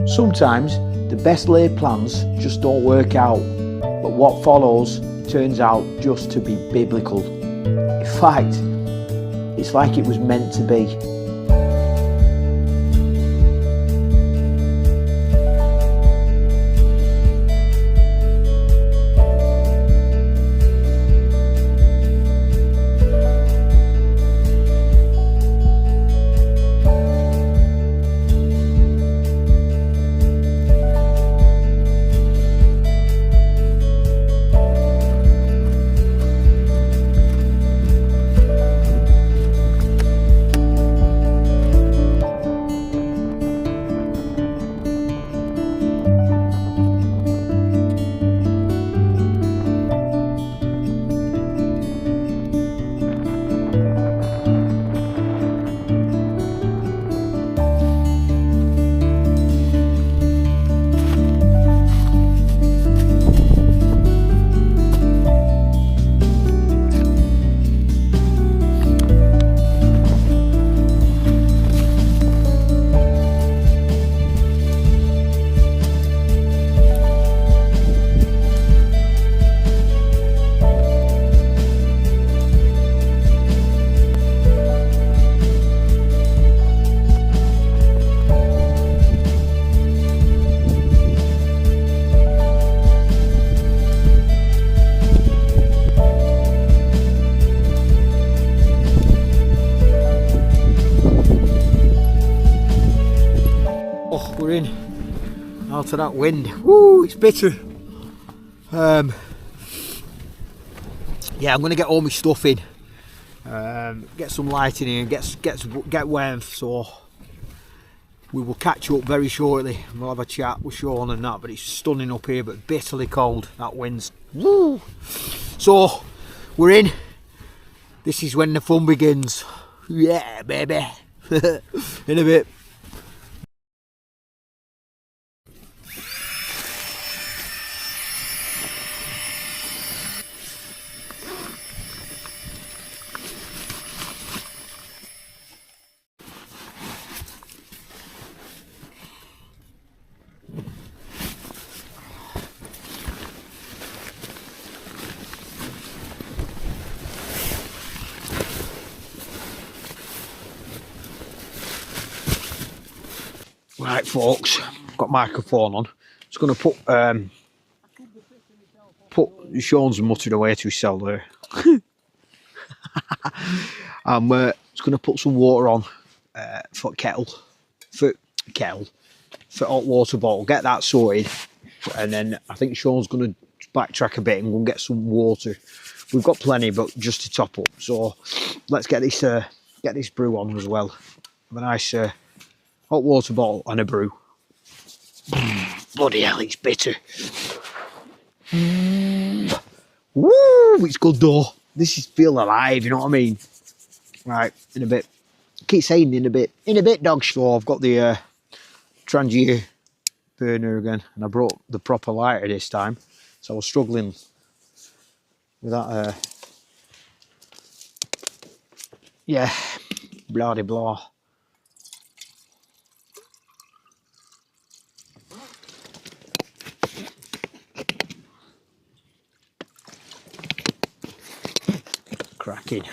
Sometimes the best laid plans just don't work out, but what follows turns out just to be biblical. In fact, it's like it was meant to be. We're in out of that wind. Woo, it's bitter. Yeah, I'm gonna get all my stuff in, get some light in here and get warmth. So we will catch up very shortly. We'll have a chat with Sean and that. But it's stunning up here, but bitterly cold. That wind's woo. So we're in. This is when the fun begins. Yeah, baby. In a bit. Right, folks, got microphone on. Just going to put Sean's muttered away to himself there. I'm just going to put some water on for hot water bottle. Get that sorted, and then I think Sean's going to backtrack a bit and go and get some water. We've got plenty, but just to top up. So let's get this brew on as well. Have a nice hot water bottle and a brew. Bloody hell, it's bitter. Woo, it's good though. This is feel alive, you know what I mean? Right, in a bit. I keep saying in a bit, dog. So I've got the trangia burner again, and I brought the proper lighter this time. So I was struggling with that. Yeah, blah de blah. Cracking.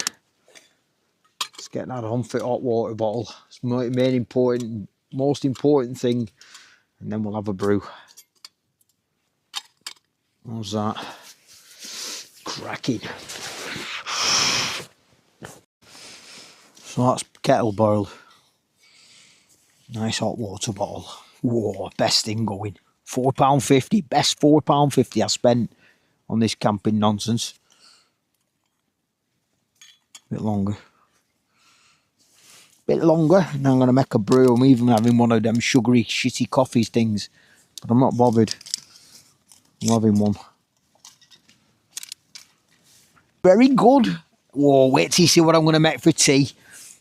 Let's get that on for hot water bottle. It's the most important thing, and then we'll have a brew. How's that? Cracking. So that's kettle boiled. Nice hot water bottle. Whoa, best thing going. £4.50. Best £4.50 I spent on this camping nonsense. Bit longer, and I'm going to make a brew. I'm even having one of them sugary shitty coffee things, but I'm not bothered. I'm having one. Very good. Whoa, wait till you see what I'm going to make for tea.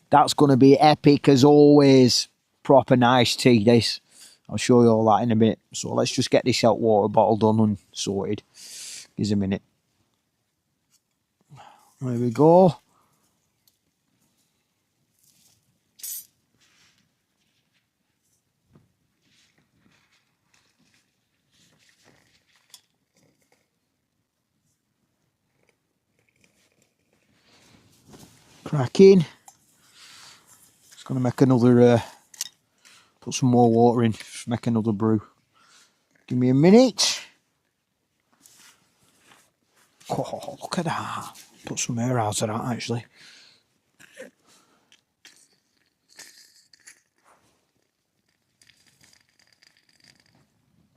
That's going to be epic as always. Proper nice tea, this. I'll show you all that in a bit. So let's just get this hot water bottle done and sorted. Give us a minute. There we go. cracking. Just going to make another, put some more water in, just make another brew. Give me a minute. Oh, look at that. Put some air out of that actually.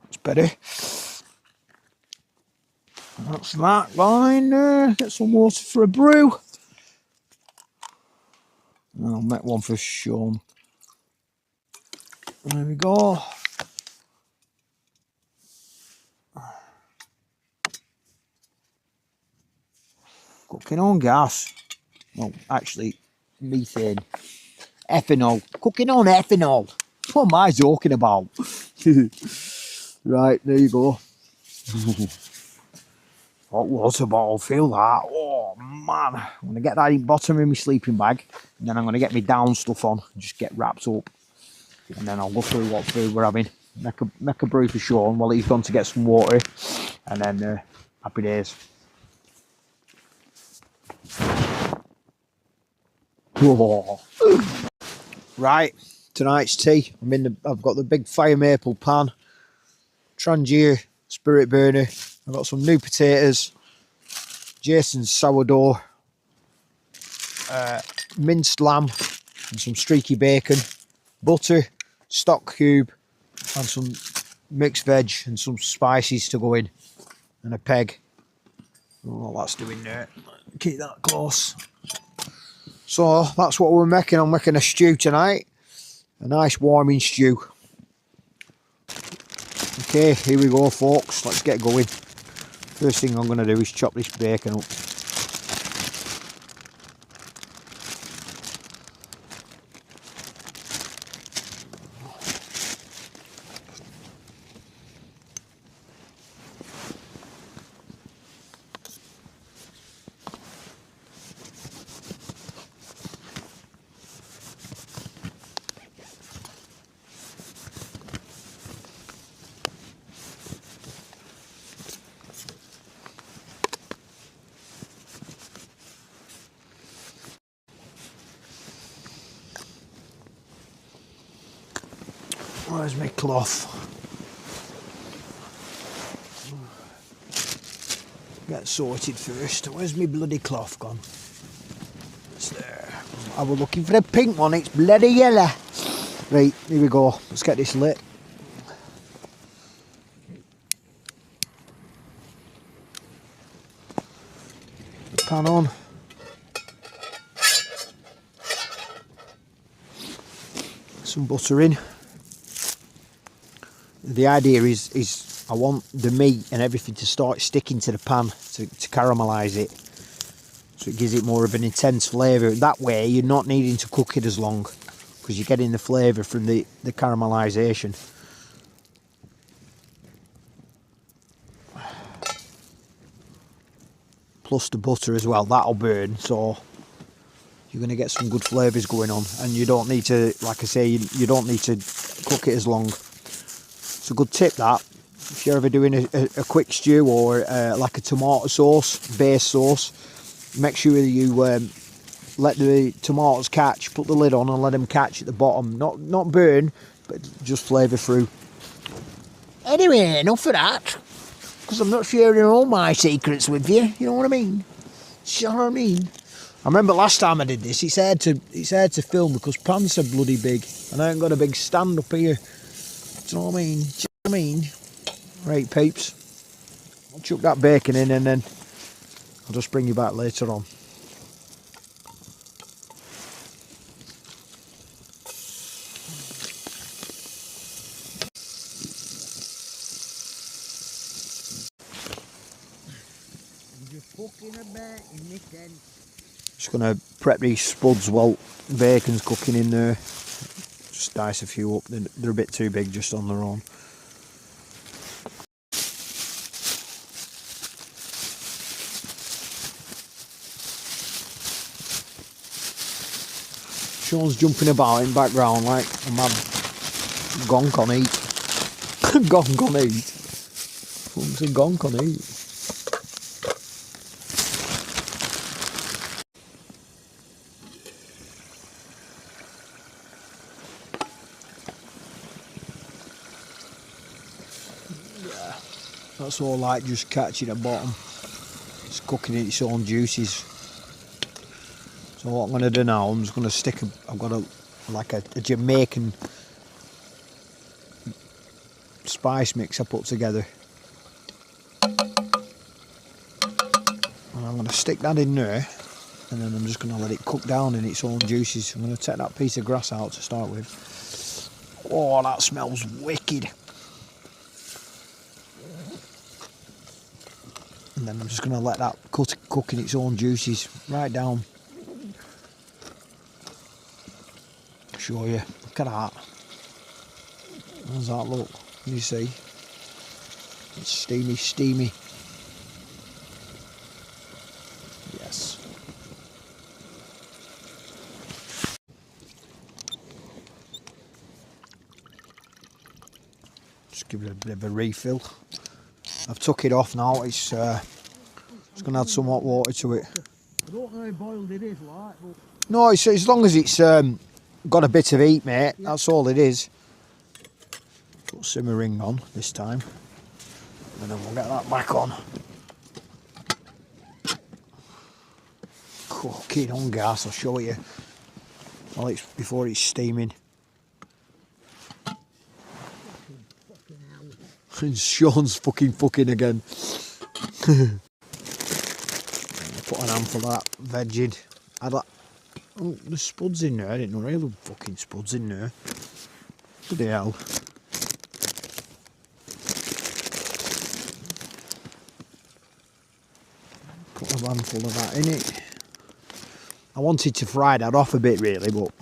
That's better. That's that line there. Get some water for a brew. I'll make one for Sean. There we go. Cooking on gas. Well, actually, methane. Ethanol. Cooking on ethanol. What am I talking about? Right, there you go. Hot water bottle, feel that. Oh man. I'm going to get that in the bottom of my sleeping bag. And then I'm going to get my down stuff on. And just get wrapped up. And then I'll go through what food we're having. Make a brew for Sean while he's gone to get some water. And then happy days. Whoa. Right, tonight's tea. I've got the big firemaple pan, trangia spirit burner. I've got some new potatoes, Jason's sourdough, minced lamb, and some streaky bacon, butter, stock cube, and some mixed veg and some spices to go in, and a peg. Oh, that's doing there. Keep that close. So that's what we're making. I'm making a stew tonight. A nice warming stew. Okay, here we go folks. Let's get going. First thing I'm going to do is chop this bacon up. Where's my cloth? Get sorted first. Where's my bloody cloth gone? It's there. I was looking for a pink one, it's bloody yellow. Right, here we go. Let's get this lit. Pan on. Some butter in. The idea is I want the meat and everything to start sticking to the pan to caramelise it, so it gives it more of an intense flavour. That way you're not needing to cook it as long because you're getting the flavour from the caramelisation. Plus the butter as well, that'll burn, so you're going to get some good flavours going on, and you don't need to, like I say, you don't need to cook it as long. It's a good tip that, if you're ever doing a quick stew or like a tomato sauce, base sauce, make sure you let the tomatoes catch, put the lid on and let them catch at the bottom. Not burn, but just flavour through. Anyway, enough of that, because I'm not sharing all my secrets with you, you know what I mean? You know what I mean? I remember last time I did this, it's hard to film because pans are bloody big, and I ain't got a big stand up here. Do you know what I mean? Do you know what I mean? Right, peeps. I'll chuck that bacon in and then I'll just bring you back later on. Just going to prep these spuds while bacon's cooking in there. Just dice a few up, they're a bit too big just on their own. Sean's jumping about in the background like a mad gonk on eat. Gonk on eat? What's a gonk on eat? That's all like just catching the bottom. It's cooking its own juices. So what I'm going to do now, I'm just going to stick I've got a Jamaican spice mix I put together. And I'm going to stick that in there, and then I'm just going to let it cook down in its own juices. I'm going to take that piece of grass out to start with. Oh, that smells wicked. And then I'm just going to let that cook in its own juices right down. I'll show you. Look at that. How does that look? Can you see? It's steamy, steamy. Yes. Just give it a bit of a refill. I've took it off now. It's going to add some hot water to it. I don't know how boiled it is, like. But... No, it's as long as it's got a bit of heat, mate. Yeah. That's all it is. Put simmering on this time, and then we'll get that back on. Cooking on gas. I'll show you. Well, it's before it's steaming. And Sean's fucking again. Put an handful of that vegging. I'd like. Oh, there's spuds in there. I didn't know there were fucking spuds in there. Bloody hell. Put a handful of that in it. I wanted to fry that off a bit really, but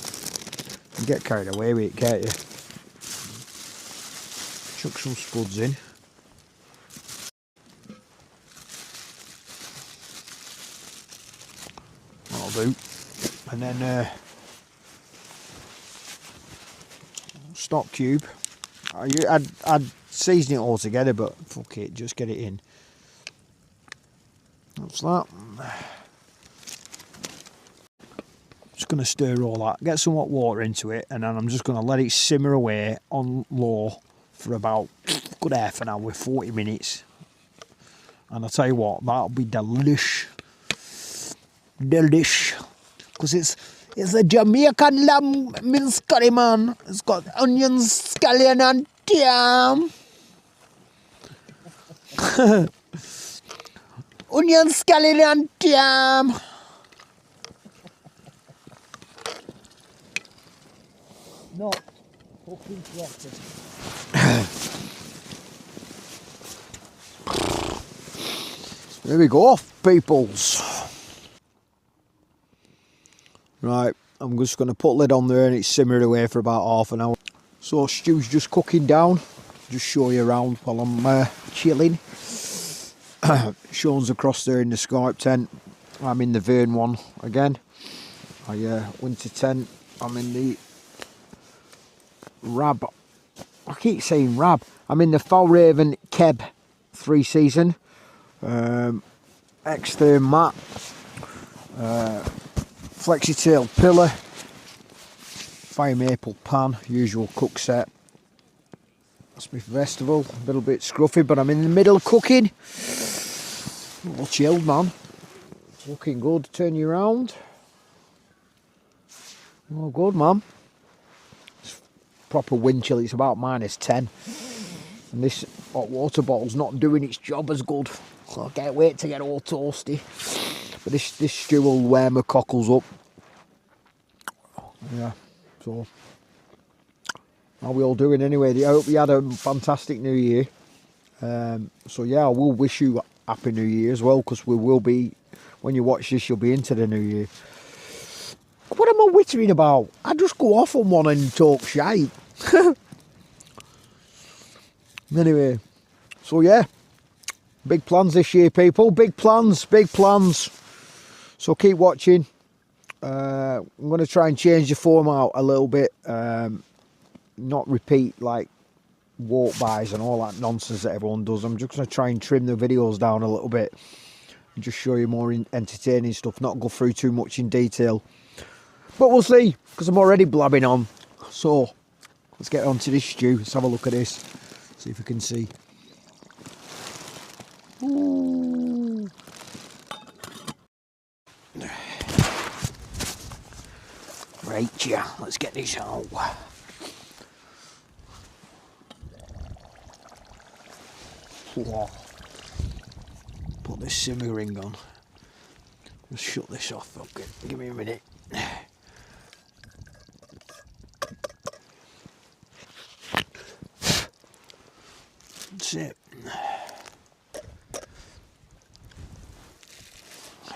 you get carried away with it, can't you? Chuck some spuds in. That'll do. And then stock cube. I'd season it all together, but fuck it, just get it in. That's that. Just going to stir all that, get some hot water into it, and then I'm just going to let it simmer away on low for about a good half an hour, 40 minutes. And I'll tell you what, that'll be delish. Delish. Because it's a Jamaican lamb minced curry, man. It's got onions, scallion and thyme. Onion, scallion and thyme. Not fucking frosted. There we go, peoples. Right, I'm just going to put lid on there and it's simmering away for about half an hour. So stew's just cooking down. Just show you around while I'm chilling. Sean's across there in the Skype tent. I'm in the Vern one again. Winter tent. I'm in the Rab. I keep saying Rab. I'm in the Falraven Keb 3 season. Extern mat. Flexi tail pillar. Firemaple pan. Usual cook set. That's my festival. A little bit scruffy, but I'm in the middle of cooking. A little chilled, man. It's looking good. Turn you around. Oh, good, man. It's proper wind chill. It's about -10. And this hot water bottle's not doing its job as good. So I can't wait to get all toasty. But this stew will wear my cockles up. Yeah, so how are we all doing anyway? I hope you had a fantastic New Year. So yeah, I will wish you a Happy New Year as well, because we will be, when you watch this, you'll be into the New Year. What am I wittering about? I just go off on one and talk shite. Anyway, so yeah, big plans this year, people. Big plans, big plans. So keep watching. I'm going to try and change the format a little bit. Not repeat like walk bys and all that nonsense that everyone does. I'm just going to try and trim the videos down a little bit and just show you more entertaining stuff, not go through too much in detail. But we'll see, because I'm already blabbing on. So let's get on to this stew. Let's have a look at this, see if we can see. Ooh. Right, yeah, let's get this out. Whoa. Put this simmering on. Just shut this off. Okay, give me a minute. That's it.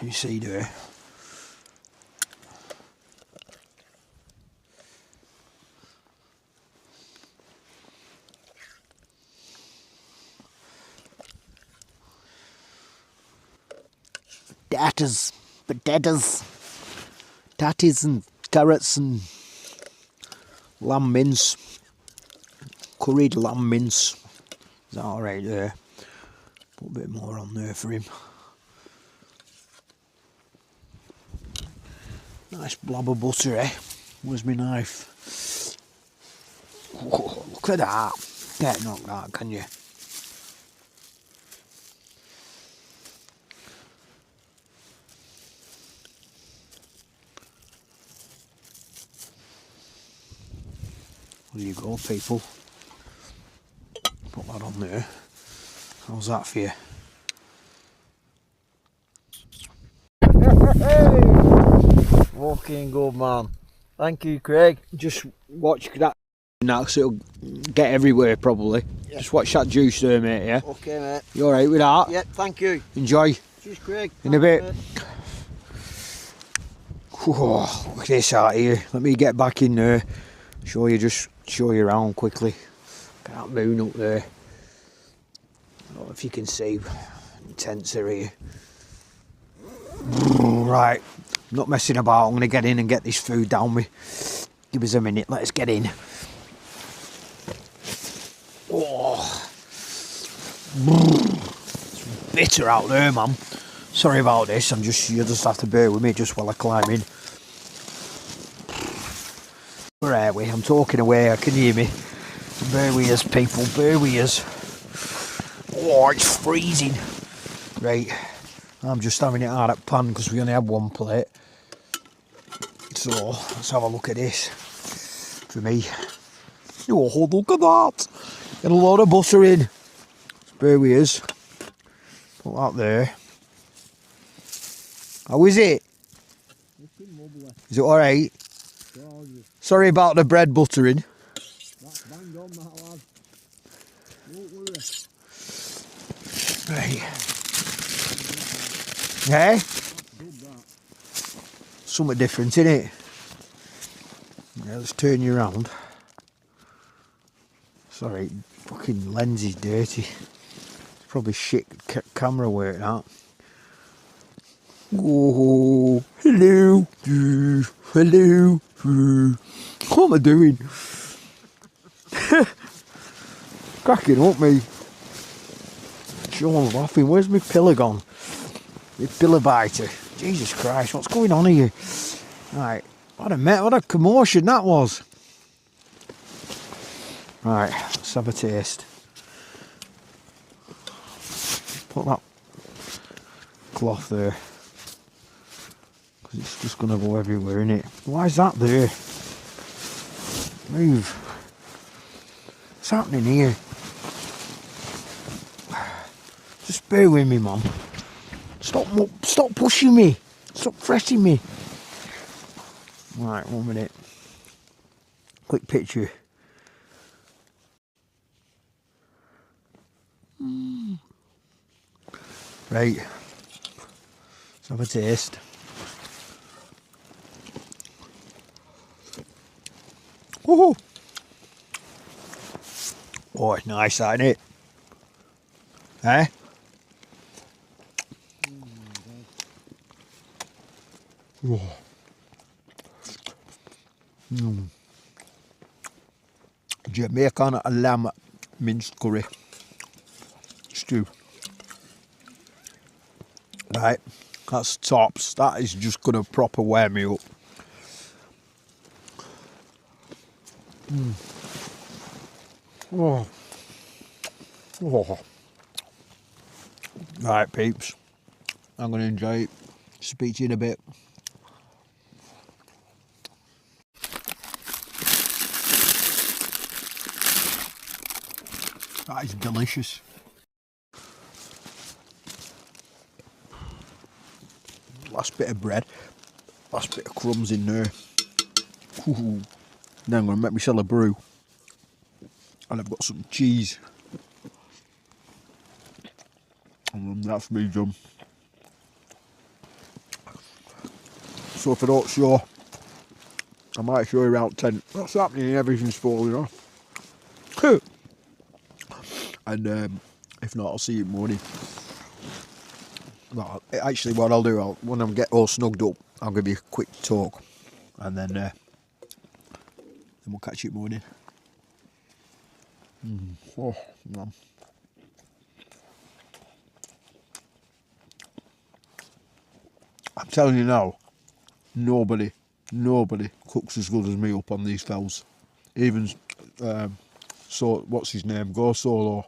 You see there. Potatoes, tatties and carrots and lamb mince, curried lamb mince. Is that alright there? Put a bit more on there for him. Nice blob of butter, eh? Where's my knife? Oh, look at that. Can't knock that, can you? There you go, people. Put that on there. How's that for you? Walking good, man. Thank you, Craig. Just watch that now, so it'll get everywhere probably. Yep. Just watch that juice there, mate, yeah? Okay, mate. You alright with that? Yep, thank you. Enjoy. Cheers, Craig. In a bit. Whoa, look at this out here. Let me get back in there. Show you around quickly. Look at that moon up there. I don't know if you can see. Intense here. Right, I'm not messing about. I'm going to get in and get this food down me. Give us a minute. Let's get in. Oh, it's bitter out there, man. Sorry about this. You just have to bear with me just while I climb in. Where are we? I'm talking away. I can hear me. Bear with us, people. Bear with us. Oh, it's freezing. Right. I'm just having it out at pan because we only had one plate. So let's have a look at this. For me. Oh, look at that. Get a load of butter in. Bear with us. Put that there. How is it? Is it alright? Sorry about the bread buttering. That's bang on, that lad. Don't worry. Right. Hey? Something different, innit? Yeah, let's turn you around. Sorry, fucking lens is dirty. It's probably shit camera work, that. Oh, hello. Hello. What am I doing? Cracking up, me. Sean's laughing. Where's my pillow gone? My pillow biter. Jesus Christ, what's going on here? Right, what a commotion that was. Right, let's have a taste. Put that cloth there. Because it's just going to go everywhere, innit? Why is that there? Move. What's happening here? Just bear with me, Mum. Stop pushing me. Stop pressing me. Right, 1 minute. Quick picture. Right. Let's have a taste. Woohoo! Oh, it's nice, that, isn't it? Eh? Oh. Jamaican lamb minced curry stew. Right, that's tops. That is just gonna proper wear me up. Oh. Oh. Right, peeps. I'm going to enjoy it. Speak to you in a bit. That is delicious. Last bit of bread. Last bit of crumbs in there. Ooh. Now I'm going to make myself a brew. And I've got some cheese. And that's me done. So if I don't show, I might show you around 10. What's happening? Everything's falling off. And if not, I'll see you in the morning. Well, actually, what I'll do, when I get all snugged up, I'll give you a quick talk, and then we'll catch you in the morning. Oh, man. I'm telling you now, nobody cooks as good as me up on these fells. Even so, what's his name? Go Solo.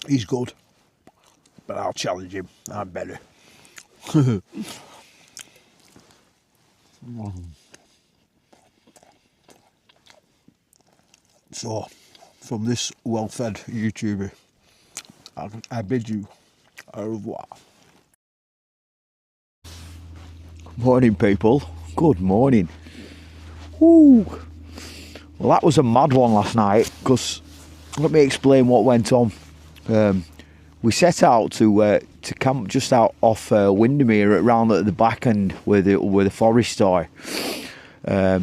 He's good, but I'll challenge him. I'm better. So, from this well-fed YouTuber, I bid you au revoir. Morning, people. Good morning. Woo. Well, that was a mad one last night, because let me explain what went on. We set out to camp just out off Windermere, round at the back end where the forest are. But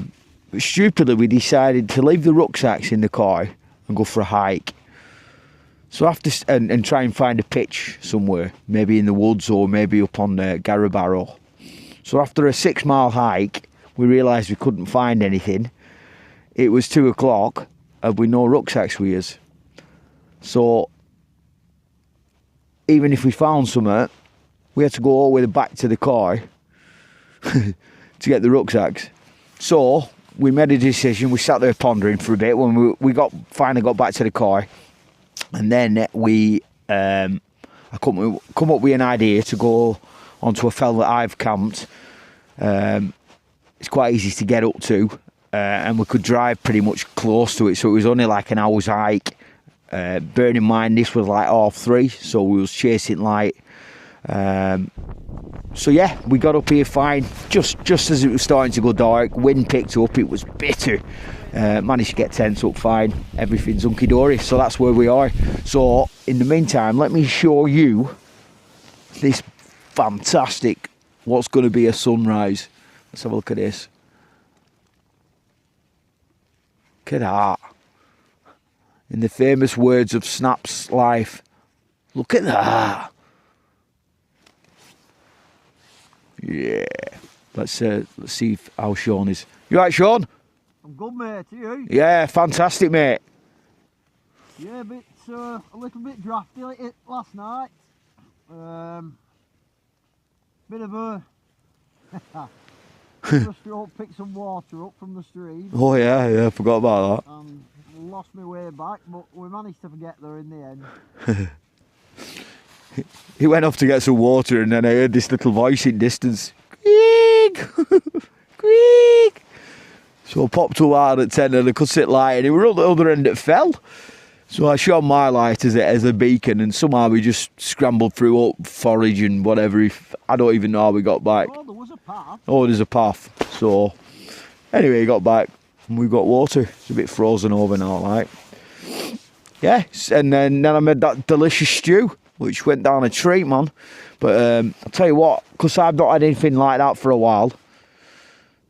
stupidly, we decided to leave the rucksacks in the car and go for a hike. So after and try and find a pitch somewhere, maybe in the woods or maybe up on Garrabarrow. So after a 6-mile hike, we realised we couldn't find anything. It was 2 o'clock and with no rucksacks with us. So even if we found something, we had to go all the way back to the car to get the rucksacks. So we made a decision. We sat there pondering for a bit when we finally got back to the car, and then we I come up with an idea to go onto a fell that I've camped. It's quite easy to get up to, and we could drive pretty much close to it, so it was only like an hour's hike. Bearing in mind this was like 3:30, so we was chasing light. So yeah, we got up here fine. Just as it was starting to go dark, wind picked up. It was bitter. Managed to get tents up fine. Everything's hunky dory. So that's where we are. So in the meantime, let me show you this fantastic, what's going to be a sunrise. Let's have a look at this. Look at that. In the famous words of Snap's life, look at that. Yeah. Let's see how Sean is. You right, Sean? I'm good, mate. Are you? Yeah, fantastic, mate. Yeah, a little bit drafty like it last night. Bit of a just pick some water up from the stream. Oh yeah, I forgot about that. And lost my way back, but we managed to get there in the end. He went off to get some water, and then I heard this little voice in distance. Creak! Creak! So I popped up out at 10 and I could sit light, and he were at the other end that fell. So I shone my light as a beacon, and somehow we just scrambled through up forage and whatever. I don't even know how we got back. Oh, there was a path. Oh, there's a path. So anyway, he got back and we got water. It's a bit frozen over now, like. Yeah, and then I made that delicious stew, which went down a treat, man. But I'll tell you what, because I've not had anything like that for a while.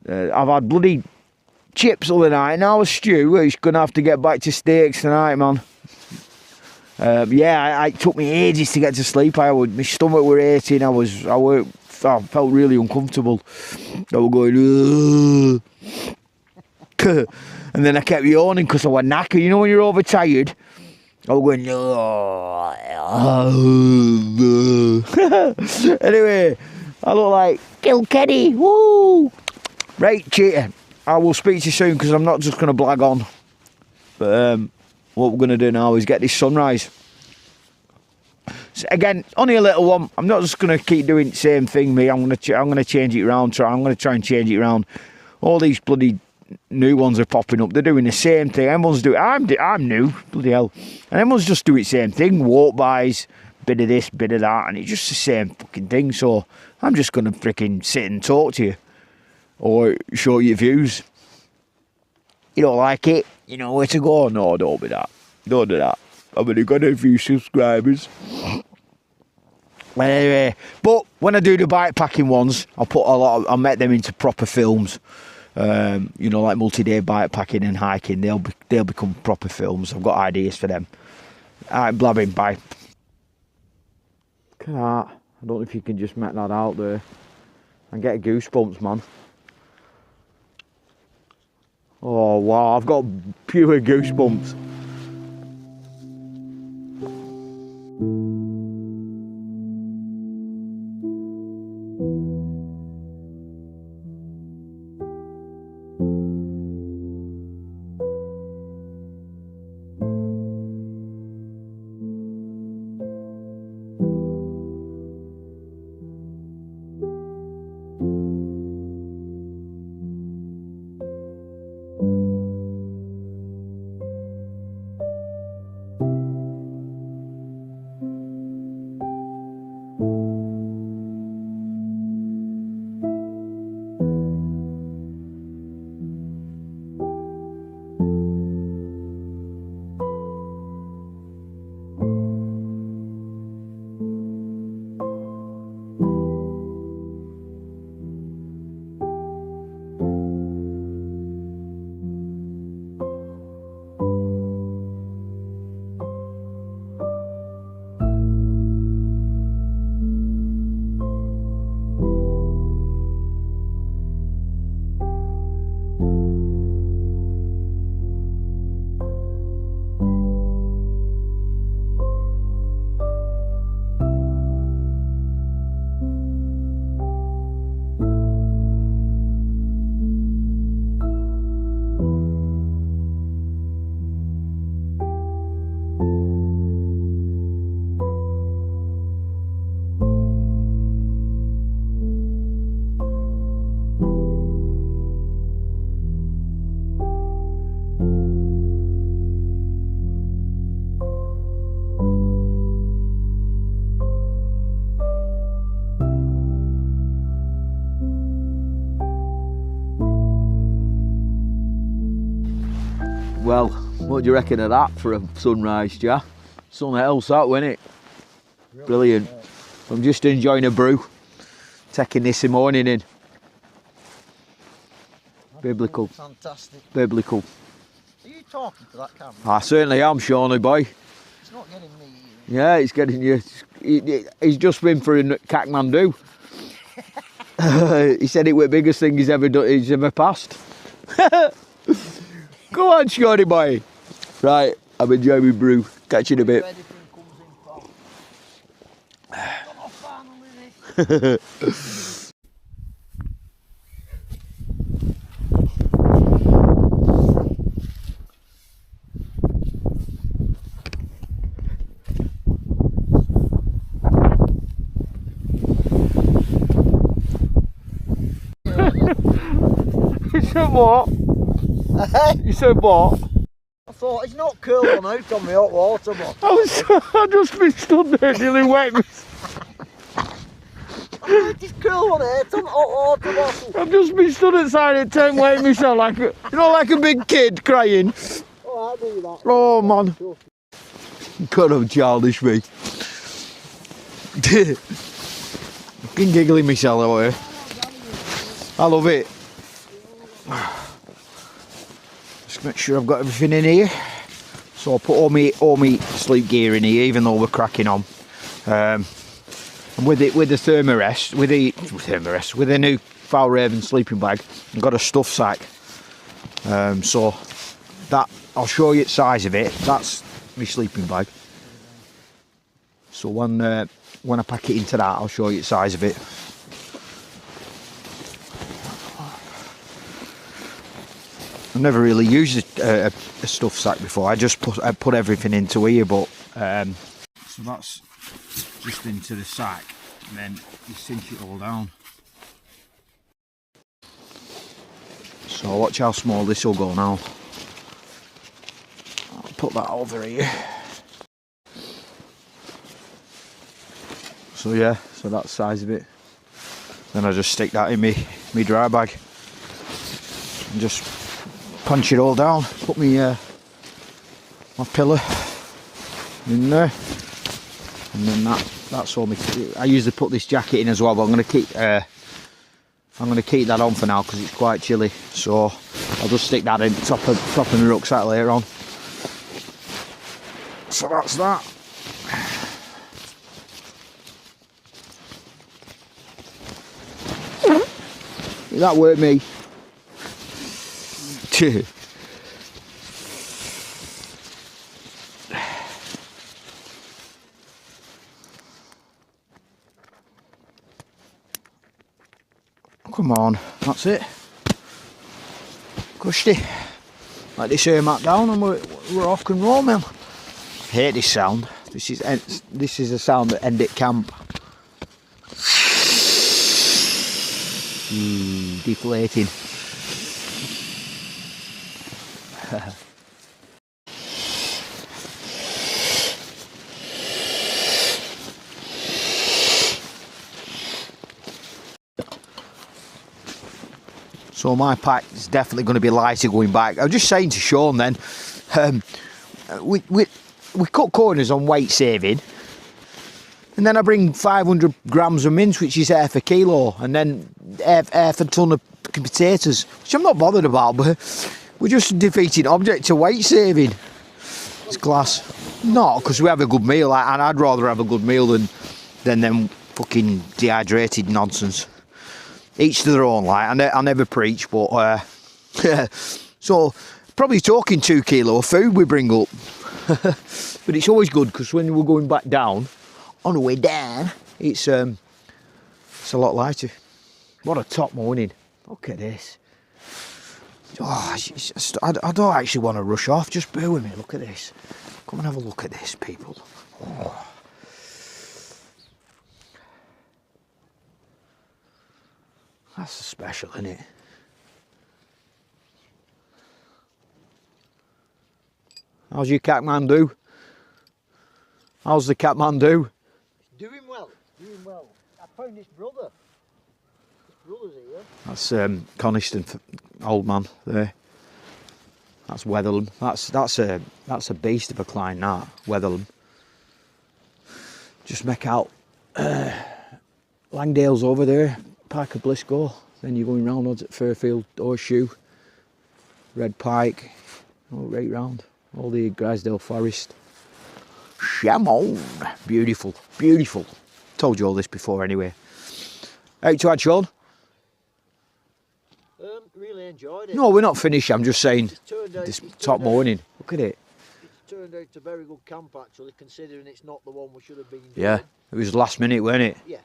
I've had bloody chips all the night, now a stew. It's going to have to get back to steaks tonight, man. Yeah, it took me ages to get to sleep. My stomach were hurting. I felt really uncomfortable. I was going, and then I kept yawning because I was knackered. You know when you're overtired? I was going, anyway, I look like Kilkenny. Woo! Right, cheater. I will speak to you soon because I'm not just going to blag on. But what we're going to do now is get this sunrise. Again, only a little one. I'm not just going to keep doing the same thing, me. I'm going to change it around. I'm going to try and change it around. All these bloody new ones are popping up. They're doing the same thing. Everyone's doing. I'm new, bloody hell, and everyone's just doing the same thing. Walk bys, bit of this, bit of that, and it's just the same fucking thing. So I'm just going to freaking sit and talk to you, or show you views. You don't like it? You know where to go. No, don't be that. Don't do that. I've only got a few subscribers. Anyway, but when I do the bike packing ones, I'll make them into proper films. You know, like multi-day bike packing and hiking. They'll become proper films. I've got ideas for them. Alright, blabbing, bye. Look at that. I don't know if you can just make that out there. I get goosebumps, man. Oh wow, I've got pure goosebumps. Well, what do you reckon of that for a sunrise, Jah? Something else that, wasn't it? Brilliant. I'm just enjoying a brew. Taking this morning in. Biblical. Fantastic. Biblical. Are you talking to that camera? I certainly am, Shawnee boy. It's not getting me. Yeah, it's getting you. He's just been for a Kathmandu. He said it was the biggest thing he's ever passed. Go on, Shawnee boy. Right, I'm enjoying my brew. Catch you in a bit. You said what? You said what? I thought it's not cool one out on my hot water bottle. I just been stood there nearly wet. It's cool one out on hot water bottle. I've just been stood outside the tent waiting myself like a, like a big kid crying. Oh, I do that. Oh man. God, I'm childish, me. Fucking giggling myself away. I love it. Just make sure I've got everything in here. So I'll put all my sleep gear in here, even though we're cracking on. And with the thermarest, with the new Foul Raven sleeping bag, I've got a stuff sack. So that I'll show you the size of it. That's my sleeping bag. So when I pack it into that, I'll show you the size of it. I've never really used a stuff sack before. I just put everything into here, but so that's just into the sack, and then you cinch it all down. So watch how small this will go now. I'll put that over here. So yeah, so that's the size of it. Then I just stick that in me dry bag and just punch it all down. Put me my pillow in there, and then that's all me. I usually put this jacket in as well, but I'm going to keep that on for now because it's quite chilly. So I'll just stick that in top of my rucksack later on. So that's that. That worked me. Come on, that's it. Cushy. Let this air mat down and we're off and rolling. I hate this sound. This is a sound that end at camp. Deflating. So my pack is definitely going to be lighter going back. I was just saying to Sean then, we cut corners on weight saving, and then I bring 500 grams of mince, which is half a kilo, and then half a ton of potatoes, which I'm not bothered about, but we're just a defeating object to weight saving. It's class. No, because we have a good meal, and I'd rather have a good meal than them fucking dehydrated nonsense. Each to their own, like, I never preach, but so probably talking 2 kilo of food we bring up. But it's always good because when we're going back down, on the way down, it's a lot lighter. What a top morning. Look at this. Oh, I don't actually want to rush off, just bear with me, look at this. Come and have a look at this, people. Oh. That's special, isn't it? How's your Kathmandu? How's the Kathmandu? Doing well, doing well. I found his brother. His brother's here. That's Coniston, old man there. That's Weatherland. That's a beast of a climb, that Weatherland. Just make out Langdale's over there. Pike of Blisco, then you're going round odds at Fairfield, Horseshoe, Red Pike, right round, all the Grisdale Forest. Shamon, beautiful, beautiful. Told you all this before anyway. How to add, Sean? Really enjoyed it. No, we're not finished, I'm just saying, this top morning, look at it. It's turned out a very good camp actually, considering it's not the one we should have been doing. Yeah, it was last minute, weren't it? Yeah.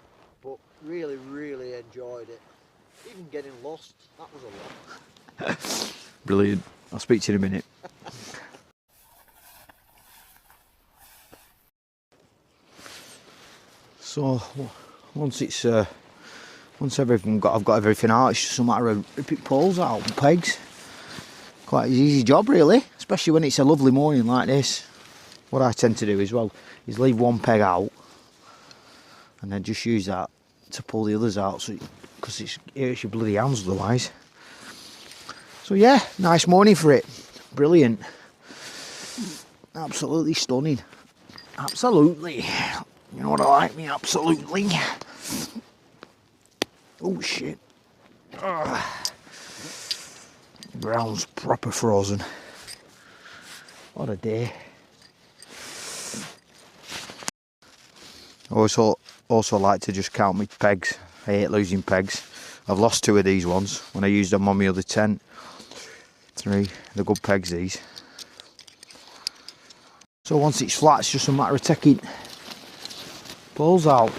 But really, really enjoyed it. Even getting lost, that was a lot. Brilliant. I'll speak to you in a minute. So once I've got everything out, it's just a matter of ripping poles out and pegs. Quite an easy job really, especially when it's a lovely morning like this. What I tend to do as well is leave one peg out and then just use that to pull the others out, so because it hurts your bloody hands otherwise. So yeah, nice morning for it. Brilliant. Absolutely stunning. Absolutely. You know what I like me? Absolutely. Oh shit. Ugh. Ground's proper frozen. What a day. I also like to just count my pegs. I hate losing pegs. I've lost 2 of these ones when I used them on my other tent. 3, they're good pegs these. So once it's flat, it's just a matter of taking poles out.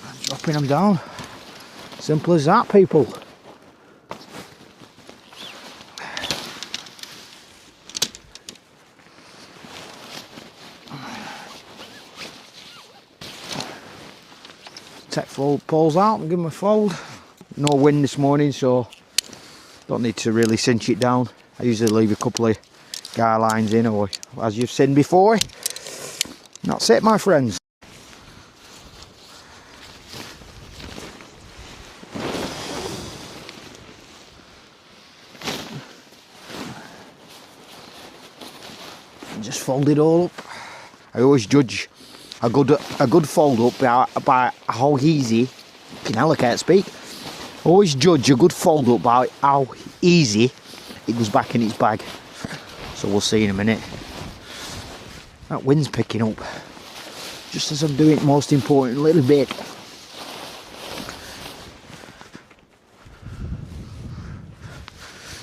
And dropping them down. Simple as that, people. fold poles out and give them a fold. No wind this morning, so don't need to really cinch it down. I usually leave a couple of guy lines in, or as you've seen before. That's it, my friends. Just fold it all up. I always judge a good fold up by how easy. I can't speak. I always judge a good fold up by how easy it goes back in its bag. So we'll see in a minute. That wind's picking up just as I'm doing the most important little bit.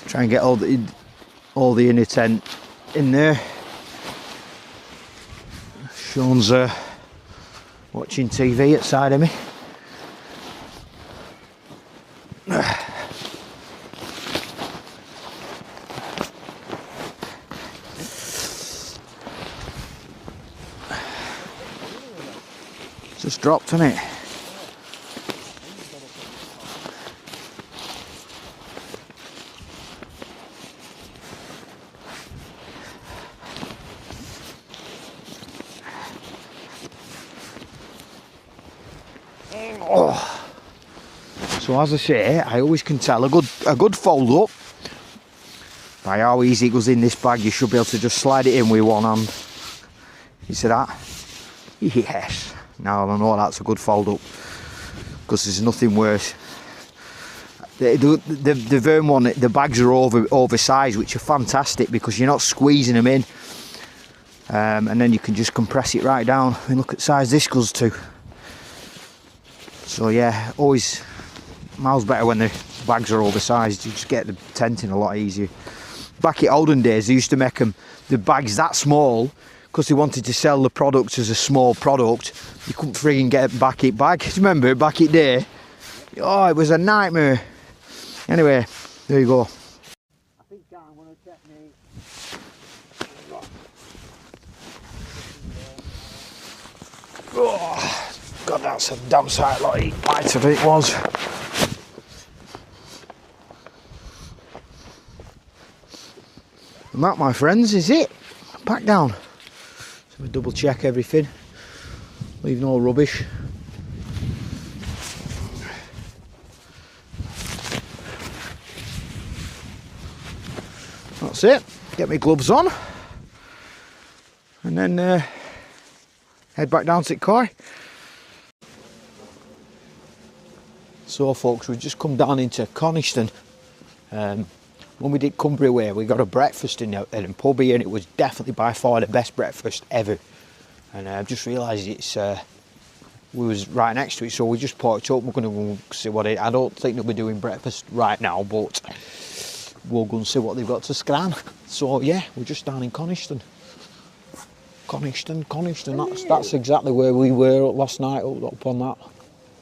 Try and get all the inner tent in there. Sean's watching TV at side of me. Just dropped on it. Oh. So as I say, I always can tell a good fold up by how easy it goes in this bag. You should be able to just slide it in with one hand. You see that? Yes. Now I know that's a good fold up, because there's nothing worse. The Vern one, the bags are oversized, which are fantastic because you're not squeezing them in, and then you can just compress it right down. I mean, look at the size this goes to. So yeah, always miles better when the bags are oversized. You just get the tenting a lot easier. Back in olden days, they used to make the bags that small because they wanted to sell the products as a small product. You couldn't frigging get back it bag. Remember back in day? Oh, it was a nightmare. Anyway, there you go. I think I'm going to check me. Oh, God, that's a damn sight lighter than it was. And that, my friends, is it. Back down. So we double check everything. Leave no rubbish. That's it. Get my gloves on. And then head back down to the car. So folks, we've just come down into Coniston. When we did Cumbria Way, we got a breakfast in a pub here, and it was definitely by far the best breakfast ever. And I've just realised we was right next to it, so we just parked up. We're going to go see what I don't think they'll be doing breakfast right now, but we'll go and see what they've got to scran. So yeah, we're just down in Coniston. Coniston. That's exactly where we were last night, up on that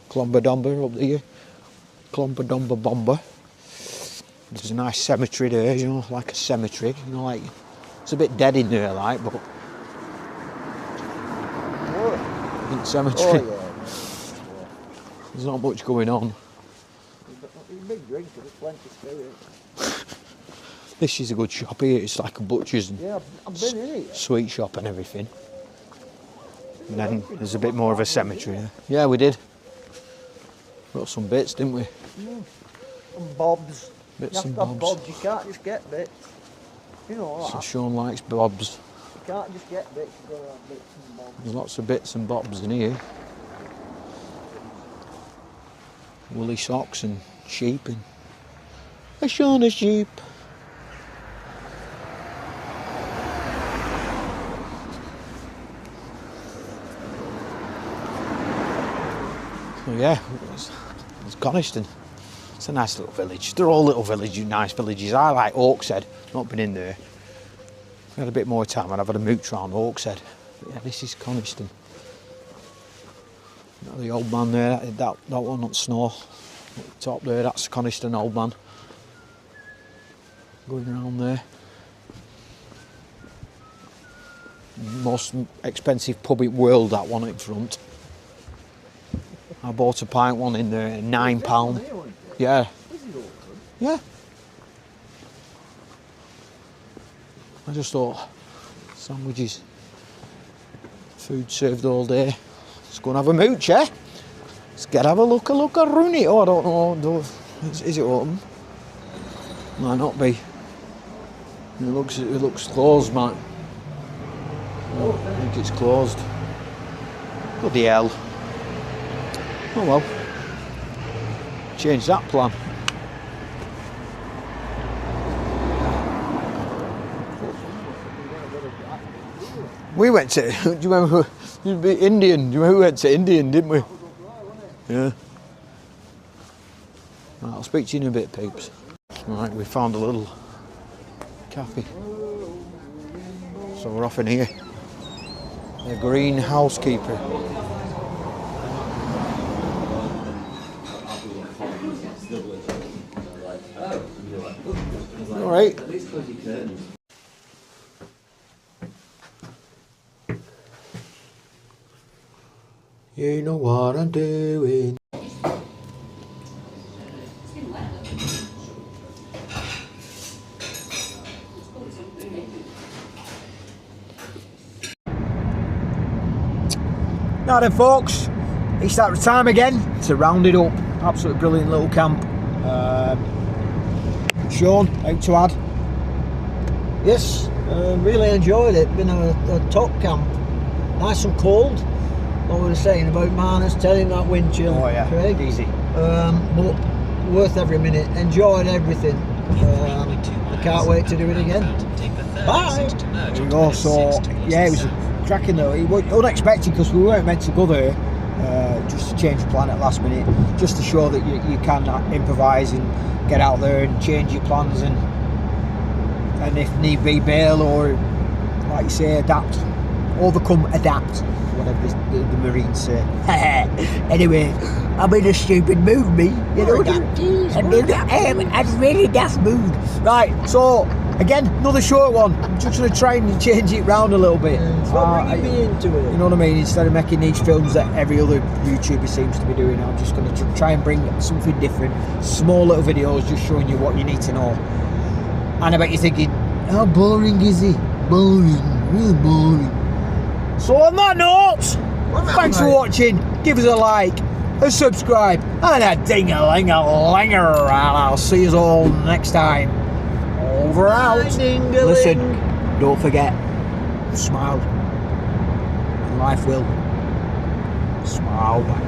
Clomber up there. Clomber Bomber. There's a nice cemetery there, you know, like a cemetery, you know, like it's a bit dead in there, like, but cemetery. Oh, yeah. There's not much going on. He's a big drinker, there's plenty of spirit. This is a good shop here. It's like a butcher's and Yeah, I've been in it. sweet shop and everything. And then there's a bit more of a cemetery. Yeah, we did. Got some bits, didn't we? And bobs. Bits You and have to have bobs. bobs, you can't just get bits. You know So that. Sean likes bobs. You can't just get bits, you've got to have bits and bobs. There's lots of bits and bobs in here. Woolly socks and sheep and a Sean a sheep. So yeah, it's Coniston. It's a nice little village. They're all little villages, nice villages. I like Oakshead. Not been in there. If I had a bit more time, I'd have had a mooch round Oakshead. But yeah, this is Coniston. The old man there, that one on snow. At the top there, that's Coniston old man. Going around there. Most expensive pub in the world, that one in front. I bought a pint one in there, £9. Yeah. Yeah. I just thought, sandwiches, food served all day. Let's go and have a mooch, eh? Let's get have a look around it. Oh, I don't know. Is it open? Might not be. It looks closed, man. I think it's closed. Bloody hell. Oh well. Change that plan. We went to, do you remember, Indian, do you remember we went to Indian, didn't we? Yeah. Right, I'll speak to you in a bit, peeps. Right, we found a little cafe. So we're off in here. The green housekeeper. All right. You know what I'm doing. Now then folks, it's that time again to round it up. Absolutely brilliant little camp. Sean, out to add? Yes, really enjoyed it. Been a top camp. Nice and cold. What we were saying about -10 that wind chill. Oh yeah, Craig. easy. But worth every minute. Enjoyed everything. I can't wait to do it again. Bye. There we go. So yeah, it was cracking though. It was unexpected because we weren't meant to go there. Just to change the plan at last minute, just to show that you can improvise and get out there and change your plans and if need be bail or, like you say, adapt, overcome, adapt, whatever the Marines say. Anyway, I'm in a stupid mood, me. You know what I'm in a really daft mood. Right, so again, another short one. I'm just going to try and change it round a little bit. What bringing me into it? You know what I mean? Instead of making these films that every other YouTuber seems to be doing, I'm just going to try and bring something different. Small little videos just showing you what you need to know. And I bet you're thinking, how boring is he? Boring, really boring. So on that note, thanks for watching. Give us a like, a subscribe, and a ding-a-ling-a-linger. And I'll see you all next time. Over out. Listen, don't forget, smile. Life will smile back.